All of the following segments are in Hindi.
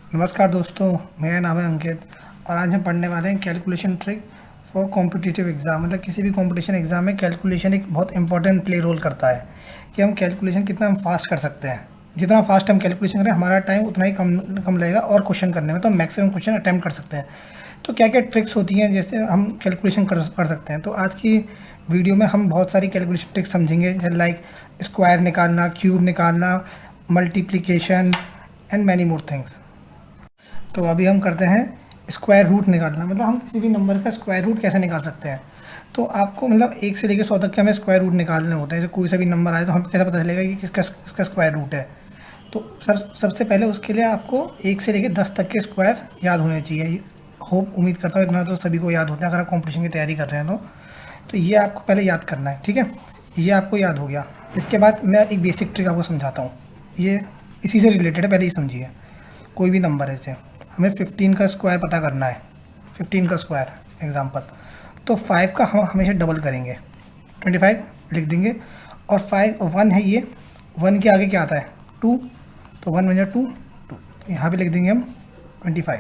नमस्कार दोस्तों, मेरा नाम है अंकित और आज हम पढ़ने वाले हैं calculation trick for competitive exam. मतलब किसी भी कॉम्पिटिशन एग्ज़ाम में कैलकुलेशन एक बहुत इंपॉर्टेंट प्ले रोल करता है कि हम कैलकुलेशन कितना हम फास्ट कर सकते हैं। जितना फास्ट हम कैलकुलेशन करें हमारा टाइम उतना ही कम कम लगेगा और क्वेश्चन करने में तो हम मैक्सिमम क्वेश्चन अटैम्प्ट कर सकते हैं। तो क्या क्या ट्रिक्स होती हैं जैसे हम कैलकुलेशन कर सकते हैं। तो आज की वीडियो में हम बहुत सारी कैलकुलेशन ट्रिक्स समझेंगे, जैसे लाइक स्क्वायर निकालना, क्यूब निकालना, multiplication and many more things. तो अभी हम करते हैं स्क्वायर रूट निकालना। मतलब हम किसी भी नंबर का स्क्वायर रूट कैसे निकाल सकते हैं। तो आपको मतलब 1 से लेकर 100 तक के हमें स्क्वायर रूट निकालने होते हैं। जैसे कोई सा भी नंबर आए तो हमें कैसे पता चलेगा कि किसका स्क्वायर रूट है। तो सबसे पहले उसके लिए आपको 1 से लेकर 10 तक के स्क्वायर याद होने चाहिए। होप उम्मीद करता हूँ इतना तो सभी को याद होता है अगर आप कॉम्पिटिशन की तैयारी कर रहे हैं तो ये आपको पहले याद करना है। ठीक है, ये आपको याद हो गया। इसके बाद मैं एक बेसिक ट्रिक आपको समझाता हूँ, ये इसी से रिलेटेड है, पहले ही समझिए। कोई भी नंबर है, जैसे हमें 15 का स्क्वायर पता करना है, 15 का स्क्वायर एग्जांपल, तो 5 का हम हमेशा डबल करेंगे, 25 लिख देंगे। और 5 1 है, ये 1 के आगे क्या आता है 2, तो 1 बन जाए 2 2, यहाँ पे लिख देंगे हम 25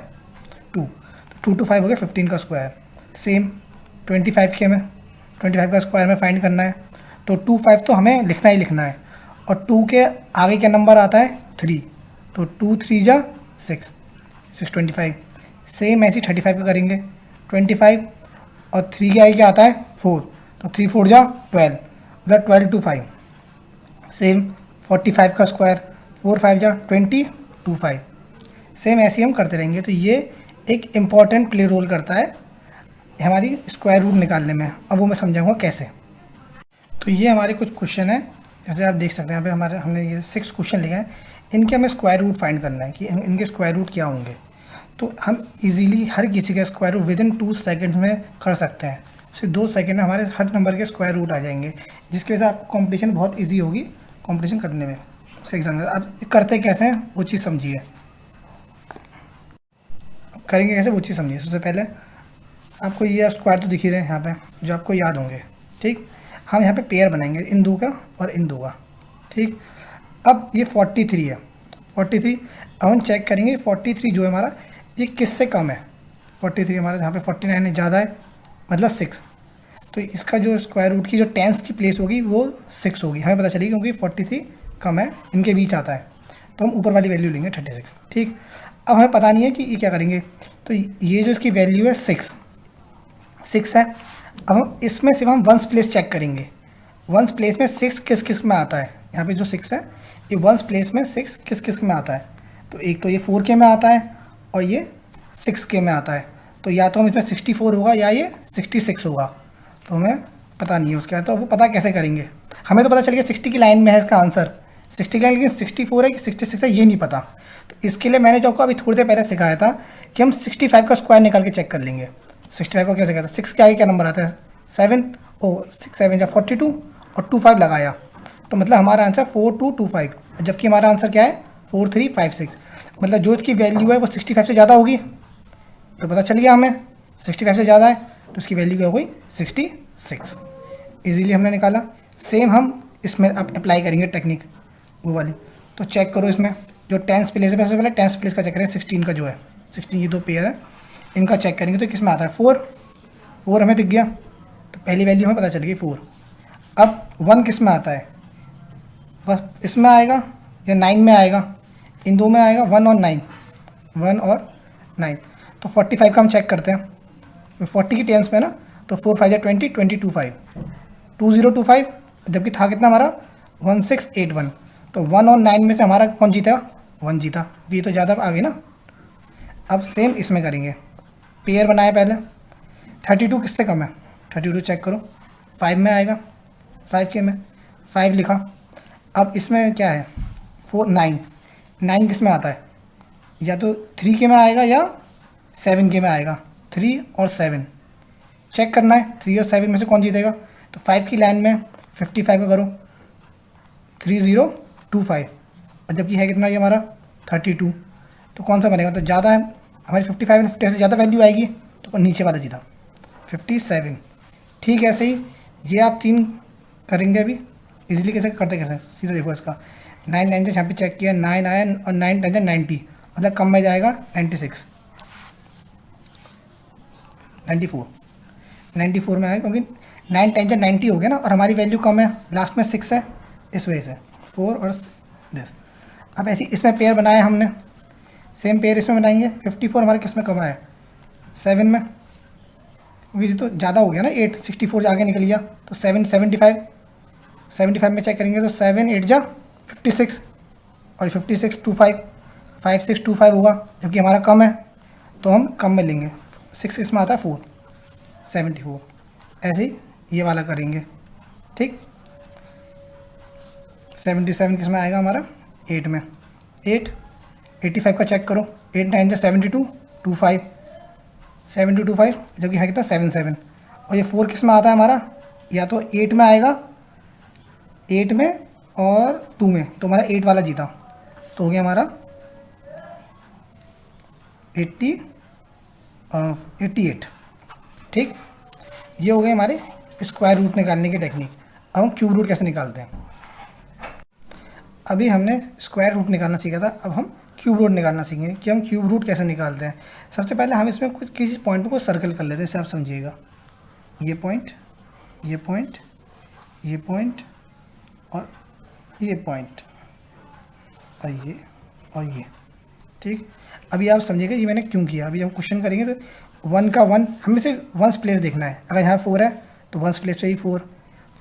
2, तो 2 to 5 हो गया 15 का स्क्वायर। सेम 25 के हमें 25 का स्क्वायर में फाइंड करना है, तो 2 5 तो हमें लिखना ही लिखना है। और 2 के आगे क्या नंबर आता है 3, तो 2 3 जा 6 625। सेम ऐसे 35 का करेंगे, 25 और 3 के आगे क्या आता है 4, तो 3 4 जा 12, मतलब 12 to 5। सेम 45 का स्क्वायर, 4 5 जा 20 2 5। सेम ऐसे ही हम करते रहेंगे। तो ये एक इम्पॉर्टेंट प्ले रोल करता है हमारी स्क्वायर रूट निकालने में। अब वो मैं समझाऊंगा कैसे। तो ये हमारे कुछ क्वेश्चन है, जैसे आप देख सकते हैं यहाँ पे हमने ये 6 क्वेश्चन लिखे हैं। इनके हमें स्क्वायर रूट फाइंड करना है कि इनके स्क्वायर रूट क्या होंगे। तो हम इजीली हर किसी का square root within 2 seconds में कर सकते हैं। सिर्फ 2 सेकेंड में हमारे हर नंबर के स्क्वायर रूट आ जाएंगे, जिसकी वजह से आपको कॉम्पिटिशन बहुत ईजी होगी कॉम्पिटिशन करने में, एग्जाम में। आप करते कैसे हैं वो चीज़ समझिए, करेंगे कैसे वो चीज़ समझिए। सबसे पहले आपको ये स्क्वायर तो दिख ही रहे हैं यहाँ पे जो आपको याद होंगे। ठीक, हम यहाँ पे पेयर बनाएंगे इन दो का और इन दो का। ठीक, अब ये 43 है, 43। अब हम चेक करेंगे 43 जो है हमारा ये किससे कम है। 43 हमारा यहाँ पे 49 ज़्यादा है, मतलब 6। तो इसका जो स्क्वायर रूट की जो टेंस की प्लेस होगी वो 6 होगी, हमें पता चलेगी, क्योंकि 43 कम है, इनके बीच आता है। तो हम ऊपर वाली वैल्यू लेंगे 36। ठीक, अब हमें पता नहीं है कि ये क्या करेंगे। तो ये जो इसकी वैल्यू है 6 है। अब हम इसमें सिर्फ हम वंस प्लेस चेक करेंगे। वंस प्लेस में 6 किस किस में आता है। यहाँ पे जो 6 है ये वंस प्लेस में 6 किस किस में आता है। तो एक तो ये 4 के में आता है और ये 6 के में आता है। तो या तो हम इसमें 64 होगा या ये 66 होगा, तो हमें पता नहीं है उसके बाद। तो वो पता कैसे करेंगे, हमें तो पता चल गया 60 की लाइन में है इसका आंसर 60 की लाइन, लेकिन 64 है कि 66 है ये नहीं पता। तो इसके लिए मैंने जो आपको अभी थोड़ी देर पहले सिखाया था कि हम 65 का स्क्वायर निकाल के चेक कर लेंगे। 65 को कैसे कहता है, 6 के आगे क्या नंबर आता है 7, ओ 6 7 या 42 और 2 5 लगाया, तो मतलब हमारा आंसर 4225। जबकि हमारा आंसर क्या है 4356। मतलब जो इसकी वैल्यू है वो 65 से ज़्यादा होगी, तो पता चल गया हमें 65 से ज़्यादा है, तो इसकी वैल्यू क्या हो गई 66। इजीली हमने निकाला। सेम हम इसमें अब अप्लाई करेंगे टेक्निक वो वाली। तो चेक करो इसमें जो टेंस प्लेस है, सबसे पहले टेंस प्लेस का चेक करें। 16 का जो है 16, ये दो पेयर है, इनका चेक करेंगे तो किस में आता है 4 हमें दिख गया, तो पहली वैल्यू हमें पता चल गई 4। अब 1 किस में आता है, बस इसमें आएगा या 9 में आएगा, इन दो में आएगा 1 और 9, 1 और 9। तो 45 का हम चेक करते हैं, तो 40 की टेंस में ना, तो 4 5 या 20 2025 2025। जबकि था कितना हमारा 1681। तो 1 और 9 में से हमारा कौन जीता, 1 जीता, ये तो ज़्यादा आगे ना। अब सेम इसमें करेंगे, पेयर बनाए पहले। 32 किससे कम है, 32 चेक करो 5 में आएगा, 5 के में 5 लिखा। अब इसमें क्या है 4 9, 9 किस में आता है, या तो 3 के में आएगा या 7 के में आएगा। 3 और 7 चेक करना है, 3 और 7 में से कौन जीतेगा। तो 5 की लाइन में 55 का करो 3025, और जबकि है कितना ये हमारा 32, तो कौन सा बनेगा, तो ज़्यादा है हमारी 55 में 50 से ज़्यादा वैल्यू आएगी, तो नीचे वाला जीता 57। ठीक है, ऐसे ही ये आप 3 करेंगे अभी। इजीली कैसे करते कैसे, सीधा देखो इसका 9 9 से यहाँ पे चेक किया 9 आया और 9 10 90, मतलब कम में जाएगा 96, 94, 94 में आएगा, क्योंकि 9 10 जब 90 हो गया ना, और हमारी वैल्यू कम है, लास्ट में 6 है, इस वजह से 4 और दिस। अब ऐसे इसमें पेयर बनाया हमने, सेम पेयर इसमें बनाएंगे। 54 हमारे किस में कम आया, 7 में, क्योंकि तो ज़्यादा हो गया ना, 8 64 आगे निकल गया, तो 7 75, 75 में चेक करेंगे तो 7 8 जा 56, और 56 25, 5625 होगा, जबकि हमारा कम है तो हम कम में लेंगे। 6 इसमें आता है 4, 74। ऐसे ही ये वाला करेंगे, ठीक। 77 किस में आएगा हमारा, 8 में, 8 85 का चेक करो, 8 9 जा 72 25, 72 25, जबकि यहाँ कितना 77। और ये 4 किस में आता है हमारा, या तो 8 में आएगा, 8 में और 2 में, तो हमारा 8 वाला जीता, तो हो गया हमारा 88, ठीक। ये हो गए हमारे स्क्वायर रूट निकालने की टेक्निक। अब हम क्यूब रूट कैसे निकालते हैं। अभी हमने स्क्वायर रूट निकालना सीखा था, अब हम क्यूब रूट निकालना सीखेंगे कि हम क्यूब रूट कैसे निकालते हैं। सबसे पहले हम इसमें कुछ किसी पॉइंट को सर्कल कर लेते हैं, जैसे आप समझिएगा, ये पॉइंट, ये पॉइंट, ये पॉइंट और ये पॉइंट, और ये, ठीक। अभी आप समझिएगा ये मैंने क्यों किया। अभी हम क्वेश्चन करेंगे तो 1 का 1 हमें से वंस प्लेस देखना है। अगर यहाँ 4 है तो वंस प्लेस पे ही 4,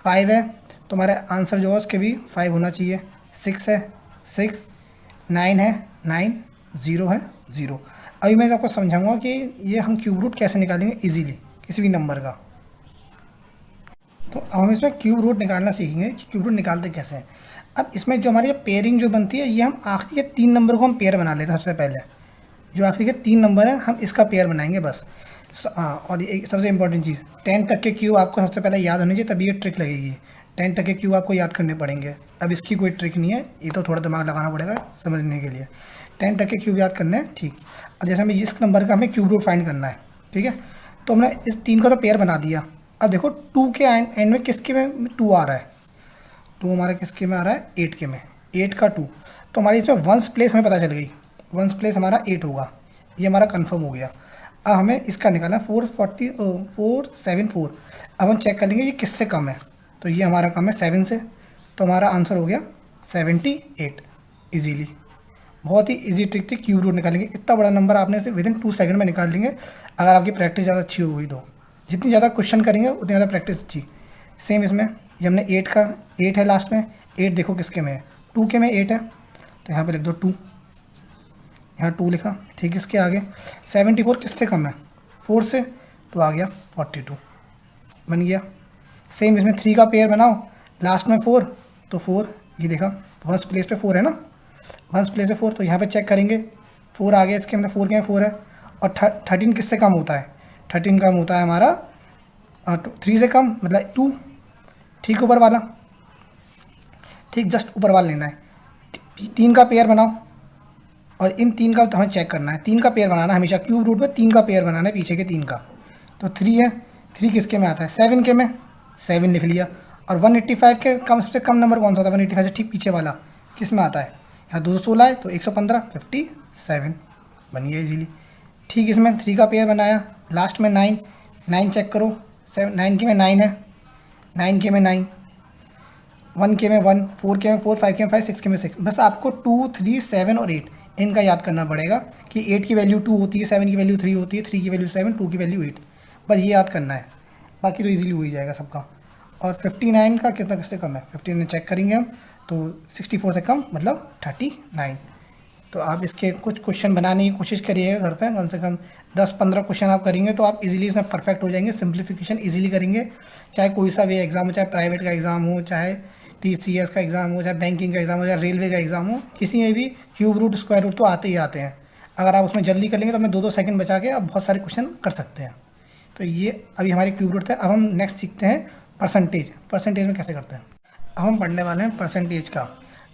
5 है तो हमारा आंसर जो है उसके भी 5 होना चाहिए, 6 है 6, 9 है 9, 0 है 0। अभी मैं आपको समझाऊंगा कि ये हम क्यूब रूट कैसे निकालेंगे इजीली किसी भी नंबर का। तो अब हम इसमें क्यूब रूट निकालना सीखेंगे कि क्यूब रूट निकालते कैसे हैं। अब इसमें जो हमारी पेयरिंग जो बनती है, ये हम आखिरी के 3 नंबर को हम पेयर बना लेते हैं। सबसे पहले जो आखिरी के 3 नंबर हैं हम इसका पेयर बनाएंगे बस। हाँ, और एक सबसे इंपॉर्टेंट चीज़, 10 तक के क्यूब आपको सबसे पहले याद होनी चाहिए, तभी ये ट्रिक लगेगी। 10 तक के क्यूब आपको याद करने पड़ेंगे। अब इसकी कोई ट्रिक नहीं है, ये तो थोड़ा दिमाग लगाना पड़ेगा समझने के लिए। 10 तक के क्यूब याद करने हैं, ठीक। अब जैसे हमें इस नंबर का हमें क्यूब रूट फाइंड करना है, ठीक है। तो हमने इस 3 का तो पेयर बना दिया। अब देखो 2 के एंड में किसके में 2 आ रहा है, 2 हमारा किसके में आ रहा है, 8 के में, 8 का 2, तो हमारी इसमें वंस प्लेस हमें पता चल गई, वंस प्लेस हमारा 8 होगा, ये हमारा कंफर्म हो गया। अब हमें इसका निकालना 474। अब हम चेक कर लेंगे ये किससे कम है, तो ये हमारा कम है 7 से, तो हमारा आंसर हो गया 78 इजीली। बहुत ही इजी ट्रिक थी क्यूब रूट निकालेंगे। इतना बड़ा नंबर आपने इसे विदिन 2 सेकंड में निकाल देंगे अगर आपकी प्रैक्टिस ज़्यादा अच्छी हो गई तो। जितनी ज़्यादा क्वेश्चन करेंगे उतनी ज़्यादा प्रैक्टिस अच्छी। सेम इसमें ये हमने 8 है लास्ट में, 8 देखो किसके में है, 2 के में 8 है, तो यहाँ पे लिख दो 2, यहाँ 2 लिखा, ठीक। इसके आगे 74 किससे कम है, 4 से, तो आ गया 42 बन गया। सेम इसमें 3 का पेयर बनाओ, लास्ट में 4, तो 4 ये देखा फर्स्ट प्लेस पे 4 है ना, फर्स्ट प्लेस पे 4, तो यहाँ पे चेक करेंगे 4 आ गया इसके, मतलब 4 के 4 है। और 13 किससे कम होता है, 13 कम होता है हमारा 3 से कम, मतलब 2, ठीक ऊपर वाला, ठीक जस्ट ऊपर वाला लेना है। 3 का पेयर बनाओ और इन 3 का तो हमें चेक करना है, 3 का पेयर बनाना है हमेशा क्यूब रूट में, 3 का पेयर बनाना है पीछे के 3 का। तो 3 है, 3 किसके में आता है, 7 के में, 7 लिख लिया। और 185 के कम सबसे कम नंबर कौन सा होता है, 185 से ठीक पीछे वाला किस में आता है, यहाँ 216 है तो 115, 57 बन गया इजीली, ठीक। इसमें 3 का पेयर बनाया, लास्ट में 9 चेक करो, 9 के में 9 है, 9 के में 9, 1 के में 1, 4 के में 4, 5 के में 5, 6 के में 6। बस आपको 2, 3, 7 और 8 इनका याद करना पड़ेगा कि 8 की वैल्यू 2 होती है, 7 की वैल्यू 3 होती है, 3 की वैल्यू 7, 2 की वैल्यू 8, बस ये याद करना है, बाकी तो इजीली हो ही जाएगा सबका। और 59 का कितना किससे कम है, 59 चेक करेंगे हम, तो 64 से कम मतलब 39। तो आप इसके कुछ क्वेश्चन बनाने की कोशिश करिएगा घर पे, कम से कम 10-15 क्वेश्चन आप करेंगे तो आप इजीली इसमें परफेक्ट हो जाएंगे। सिंप्लीफिकेशन इजीली करेंगे, चाहे कोई सा भी एग्जाम हो, चाहे प्राइवेट का एग्ज़ाम हो, चाहे TCS का एग्ज़ाम हो, चाहे बैंकिंग का एग्ज़ाम हो, चाहे रेलवे का एग्ज़ाम हो, किसी में भी क्यूब रूट स्क्वायर रूट तो आते ही आते हैं। अगर आप उसमें जल्दी कर लेंगे तो अपने 2-2 सेकंड बचा के आप बहुत सारे क्वेश्चन कर सकते हैं। तो ये अभी हमारे क्यूब रूट थे। अब हम नेक्स्ट सीखते हैं परसेंटेज। परसेंटेज में कैसे करते हैं, अब हम पढ़ने वाले हैं परसेंटेज का।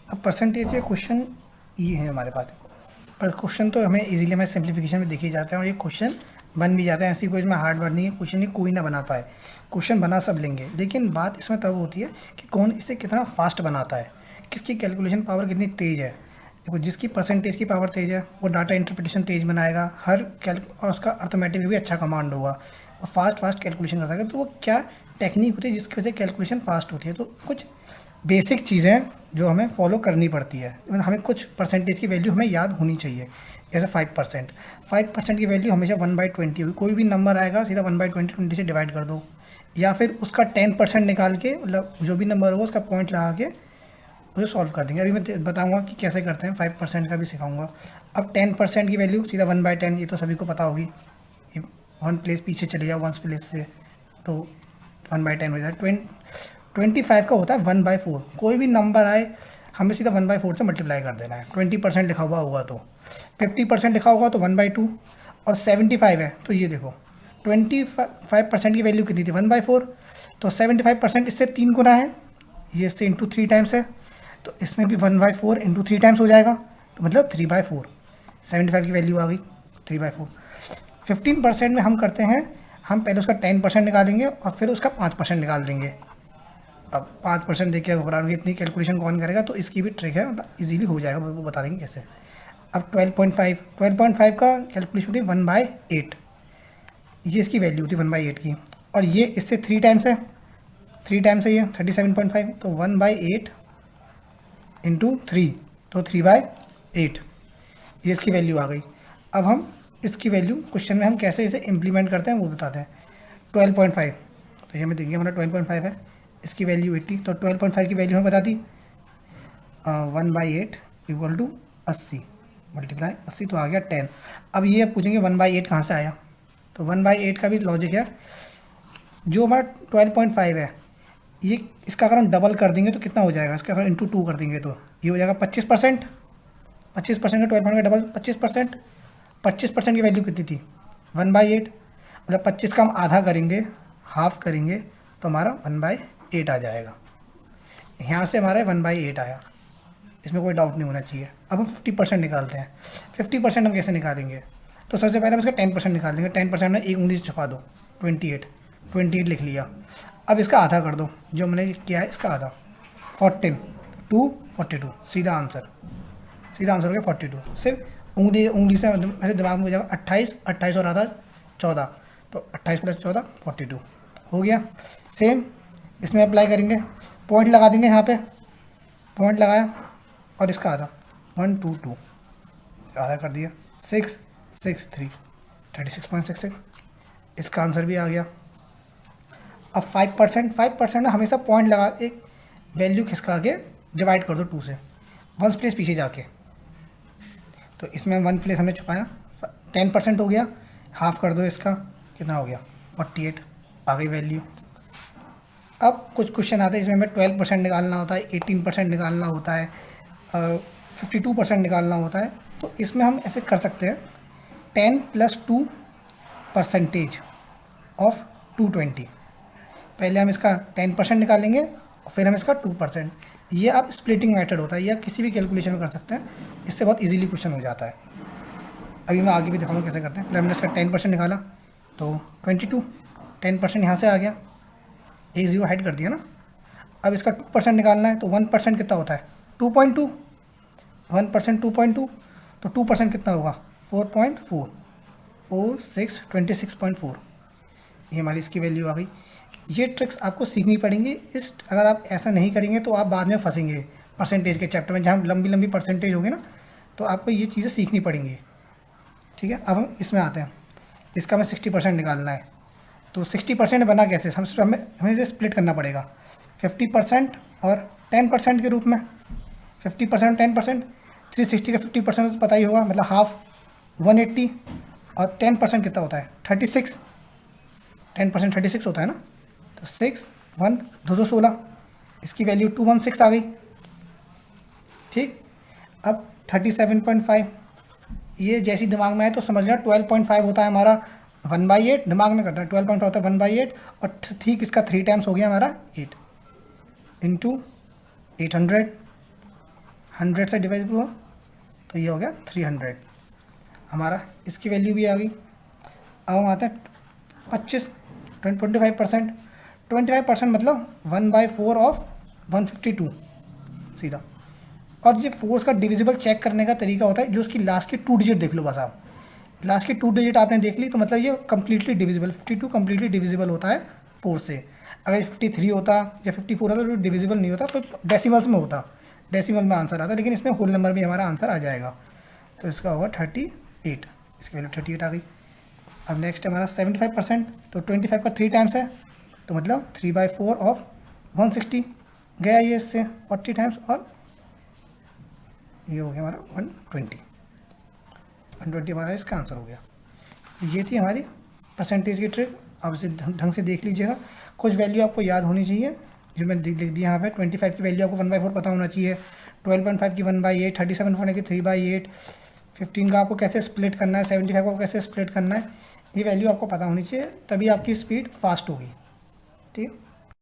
अब परसेंटेज के क्वेश्चन ये है हमारे पास, पर क्वेश्चन तो हमें इजीली हमें सिंप्लीफिकेशन में दिखे जाते हैं और ये क्वेश्चन बन भी जाते हैं। ऐसी कोई इसमें हार्ड वर्ड नहीं है, क्वेश्चन ये कोई ना बना पाए, क्वेश्चन बना सब लेंगे। लेकिन बात इसमें तब होती है कि कौन इसे कितना फास्ट बनाता है, किसकी कैलकुलेशन पावर कितनी तेज़ है। देखो जिसकी परसेंटेज की पावर तेज़ है वो डाटा इंटरप्रिटेशन तेज़ बनाएगा, और उसका अर्थमेटिक भी अच्छा कमांड होगा, वो फास्ट कैलकुलेशन कर सकेगा। तो वो क्या टेक्निक होती है जिसकी वजह से कैलकुलेशन फास्ट होती है। तो कुछ बेसिक चीज़ें जो हमें फॉलो करनी पड़ती है, मतलब हमें कुछ परसेंटेज की वैल्यू हमें याद होनी चाहिए। जैसे 5% की वैल्यू हमेशा 1/20 होगी। कोई भी नंबर आएगा सीधा 1/20 20 से डिवाइड कर दो, या फिर उसका 10% निकाल के, मतलब जो भी नंबर होगा उसका पॉइंट लगा के उसे सॉल्व कर देंगे। अभी मैं बताऊंगा कि कैसे करते हैं, 5% का भी सिखाऊंगा। अब 10% की वैल्यू सीधा 1/10, ये तो सभी को पता होगी। ये 1 प्लेस पीछे चले जाओ 1 प्लेस से तो 1/10 हो जाए। 25 का होता है 1/4। कोई भी नंबर आए हमें सीधा 1/4 से मल्टीप्लाई कर देना है। 20% लिखा हुआ होगा तो, 50% लिखा होगा तो 1/2, और 75 है तो ये देखो 25% की वैल्यू कितनी थी 1/4, तो 75% इससे 3 गुना है, ये इससे इंटू 3 टाइम्स है, तो इसमें भी 1/4 इंटू 3 टाइम्स हो जाएगा, तो मतलब 3/4। 75 की वैल्यू आ गई 3/4। 15% में हम करते हैं, हम पहले उसका 10% निकालेंगे और फिर उसका 5% निकाल देंगे। अब 5% देखिए घबराएंगे, इतनी कैलकुलेशन कौन करेगा, तो इसकी भी ट्रिक है, इजीली हो जाएगा, वो बता देंगे कैसे। अब 12.5 का कैलकुलेशन होती है 1/8, ये इसकी वैल्यू होती है 1/8 की, और ये इससे 3 टाइम्स है, 3 टाइम्स है ये 37.5, तो 1/8 इंटू 3, तो 3/8, ये इसकी वैल्यू आ गई। अब हम इसकी वैल्यू क्वेश्चन में हम कैसे इसे इम्प्लीमेंट करते हैं वो बताते हैं। 12.5, तो ये हमें देखिए हमारा 12.5 है, इसकी वैल्यू 80, तो 12.5 की वैल्यू हमें बता दी 1/8 इक्वल टू 80 मल्टीप्लाई 80, तो आ गया 10। अब ये पूछेंगे 1/8 कहाँ से आया, तो 1/8 का भी लॉजिक है। जो हमारा 12.5 है, ये इसका अगर हम डबल कर देंगे तो कितना हो जाएगा, इसका अगर इंटू 2 कर देंगे तो ये हो जाएगा 25%। 25% का 12 का डबल 25%। 25% की वैल्यू कितनी थी 1/8, मतलब 25 का हम आधा करेंगे, हाफ करेंगे, तो हमारा 1/8 आ जाएगा। यहाँ से हमारा 1/8 आया, इसमें कोई डाउट नहीं होना चाहिए। अब हम 50% निकालते हैं। 50% हम कैसे निकालेंगे, तो सबसे पहले हम इसका 10% निकाल देंगे। 10% में एक उंगली से छुपा दो, 28 लिख लिया। अब इसका आधा कर दो, जो मैंने किया है इसका आधा, 14 2 42, सीधा आंसर हो गया 42। सिर्फ उंगली से ऐसे दिमाग में हो जाएगा 28 और आधा 14, तो 28 + 14 42 हो गया। सेम इसमें अप्लाई करेंगे, पॉइंट लगा देंगे, यहाँ पे पॉइंट लगाया और इसका आधा 122, आधा कर दिया 663 36.66, इसका आंसर भी आ गया। अब 5% हमेशा पॉइंट लगा एक वैल्यू खिसका के डिवाइड कर दो 2 से, 1 प्लेस पीछे जाके, तो इसमें 1 प्लेस हमने छुपाया, 10% हो गया, हाफ कर दो इसका, कितना हो गया 48, आ गई वैल्यू। अब कुछ क्वेश्चन आते हैं इसमें हमें 12% निकालना होता है, 18% निकालना होता है, 52% निकालना होता है। तो इसमें हम ऐसे कर सकते हैं 10 + 2% ऑफ 220। पहले हम इसका 10% निकालेंगे और फिर हम इसका 2%। ये आप स्प्लिटिंग मेथड होता है, या किसी भी कैलकुलेशन में कर सकते हैं, इससे बहुत इजीली क्वेश्चन हो जाता है। अभी मैं आगे भी दिखाऊंगा कैसे करते हैं। पहले हमने इसका 10% निकाला तो 22, 10% यहाँ से आ गया, एक ज़ीरो हाइड कर दिया ना। अब इसका 2% निकालना है, तो 1% कितना होता है 2.2, 1% 2.2, तो 2% कितना होगा 4.4, 4 6 26.4, ये हमारी इसकी वैल्यू आ गई। ये ट्रिक्स आपको सीखनी पड़ेंगी। अगर आप ऐसा नहीं करेंगे तो आप बाद में फंसेंगे परसेंटेज के चैप्टर में, जहाँ लंबी लंबी परसेंटेज होगी ना, तो आपको ये चीज़ें सीखनी पड़ेंगी। ठीक है, अब हम इसमें आते हैं। इसका हमें 60% निकालना है, तो 60% बना कैसे, हमें इसे स्प्लिट करना पड़ेगा 50% और 10% के रूप में। 50% 10%, 360 का 50% तो पता ही होगा, मतलब हाफ 180, और 10% कितना होता है 36, 10% 36 होता है ना, तो 6 1 216, इसकी वैल्यू 216 आ गई। ठीक, अब 37.5, ये जैसी दिमाग में आए तो समझ लेना 12.5 होता है हमारा 1/8, दिमाग में करता है 12.5 होता है 1/8, और ठीक इसका 3 टाइम्स हो गया हमारा 8 इंटू 800, 100 से डिवाइड हुआ तो ये हो गया 300 हमारा, इसकी वैल्यू भी आ गई। अब हम आते हैं 25% 25% मतलब 1/4 ऑफ 152, सीधा और ये फोर्स का डिविजिबल चेक करने का तरीका होता है, जो उसकी लास्ट की 2 डिजिट देख लो बस आप। लास्ट की 2 डिजिट आपने देख ली तो मतलब ये कम्प्लीटली डिविजिबल, 52 कम्प्लीटली डिविजिबल होता है 4 से। अगर 53 होता या 54 होता तो डिविजिबल नहीं होता, फिर डेसिमल्स में होता, डेसिमल में आंसर आता, लेकिन इसमें होल नंबर में हमारा आंसर आ जाएगा। तो इसका होगा 38, इसकी वैल्यू 38 आ गई। अब नेक्स्ट हमारा 75%, तो 25 का 3 टाइम्स है, तो मतलब 3/4 ऑफ 160 गया ये इससे 40 टाइम्स, और ये हो गया हमारा 120 हमारा इसका आंसर हो गया। ये थी हमारी परसेंटेज की ट्रिक। आप इसे ढंग से देख लीजिएगा। कुछ वैल्यू आपको याद होनी चाहिए जो मैंने लिख दिया यहाँ पे। 25 की वैल्यू आपको 1/4 पता होना चाहिए, 12.5 की 1/8, 37.8 की 3/8, 15 का आपको कैसे स्प्लिट करना है, 75 को कैसे स्प्लिट करना है, ये वैल्यू आपको पता होनी चाहिए, तभी आपकी स्पीड फास्ट होगी। ठीक।